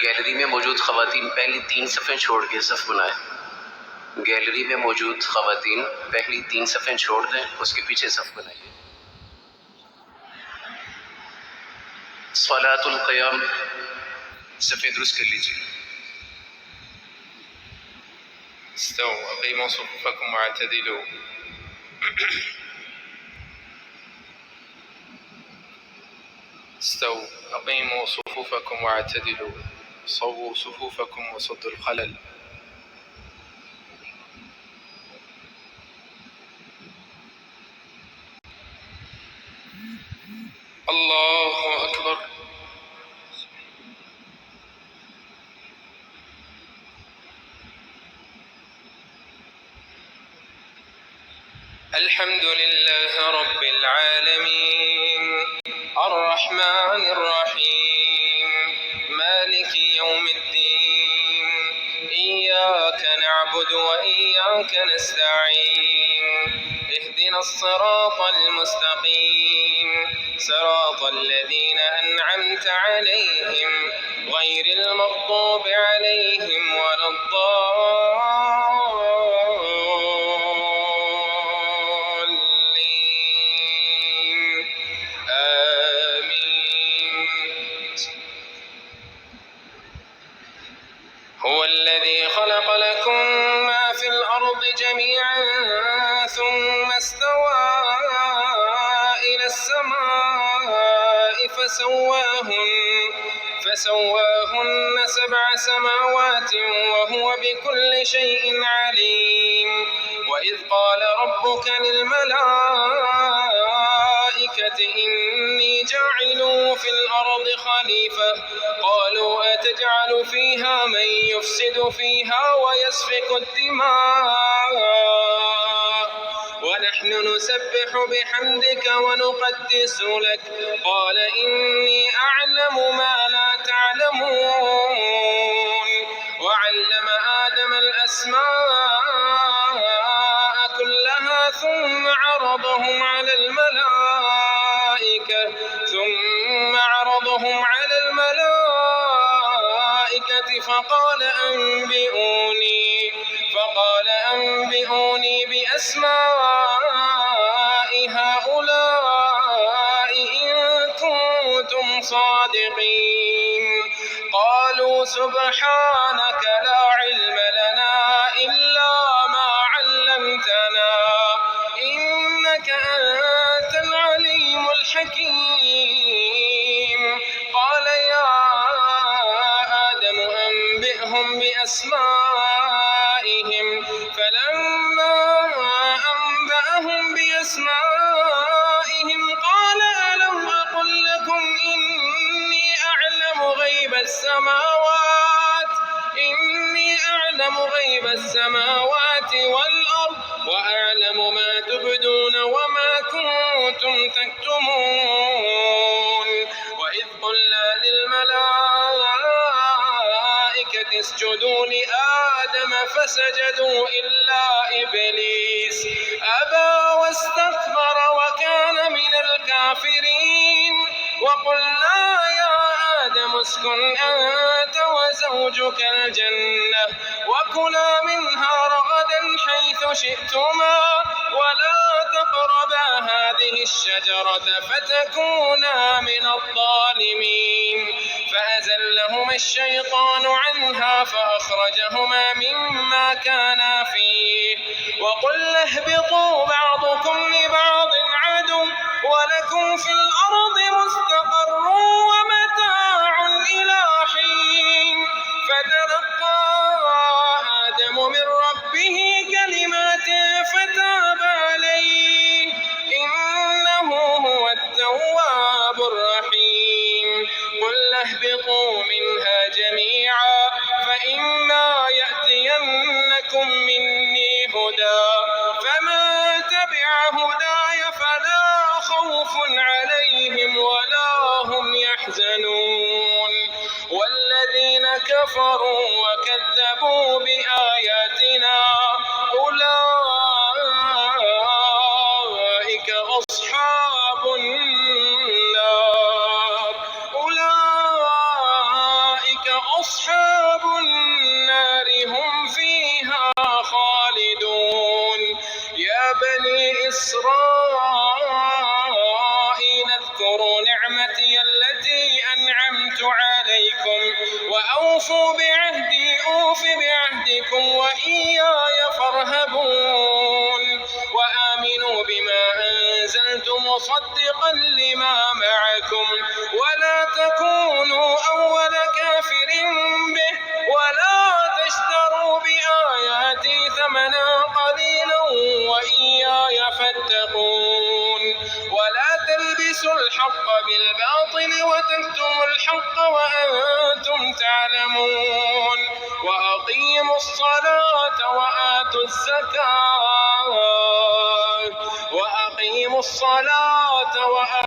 गैलरी में मौजूद ख़वातीन पहली 3 सफ़ें छोड़ के सफ़ बनाए। गैलरी में मौजूद ख़वातीन पहली 3 सफ़ें छोड़ दें, उसके पीछे सफ़ बनाइए। सलातुल क़याम सफ़े दुरुस्त कर लीजिए। استووا أقيموا صفوفكم واعتدلوا استووا أقيموا صفوفكم واعتدلوا صووا صفوفكم وسدوا الخلل. الله أكبر. الحمد لله رب العالمين الرحمن الرحيم مالك يوم الدين إياك نعبد وإياك نستعين اهدنا الصراط المستقيم صراط الذين أنعمت عليهم غير المغضوب عليهم ولا الضالين آمين. هو الذي خلق لكم ما في الأرض جميعا ثم استوى إلى السماء فسواهن 7 سماوات وهو بكل شيء عليم. وإذ قال ربك للملائكة إني جاعل في الأرض خليفة قالوا أتجعل فيها من يفسد فيها ويسفك الدماء ونحن نسبح بحمدك ونقدس لك قال إني أعلم ما لا تعلمون. وعلم آدم الأسماء كلها ثم عرضهم على الملائكة فقال أنبئوني بأسماء هؤلاء إن كنتم صادقين. قالوا سبحانك لا علم لنا إلا ما علمتنا إنك أنت العليم الحكيم. قال يا آدم أنبئهم بأسمائهم فلما أنبأهم بأسمائهم قال ألم أقل لكم إني أعلم غيب السماوات والأرض وأعلم ما تبدون وما كنتم تكتمون. وإذ قلنا للملائكة اسجدوا لآدم فسجدوا إلا إبليس أبى واستكبر وكان من الكافرين. وقلنا يا آدم اسكن أنت وزوجك الجنة وكلا منها رغدا حيث شئتما ولا تقربا هذه الشجرة فتكونا من الظالمين. فأزلهما الشيطان عنها فأخرجهما مما كانا فيه وقلنا اهبطوا بعضكم لبعض عدو ولكم في الأرض مستقر ومتاع إلى حين. فتلقى آدم من ربه كلمات فتاب عليه إنه هو التواب الرحيم. قل اهبطوا منها جميعا فإما يأتينكم مني هدى فمن تبع هداي فلا خوف عليهم ولا هم يحزنون. والذين كفروا وكذبوا بآياتنا أولئك أصحاب بني إسرائيل اذكروا نعمتي التي أنعمت عليكم وأوفوا بعهدي أوف بعهدكم وإياي فارهبون وآمنوا بما أنزلت مصدقا لما معكم ولا تكونوا أول كافر به ولا تشتروا بآياتي ثمنا قليلا وإياي فاتقون ولا تلبسوا الحق بالباطل وتكتموا الحق وأنتم تعلمون وأقيموا الصلاة وآتوا الزكاة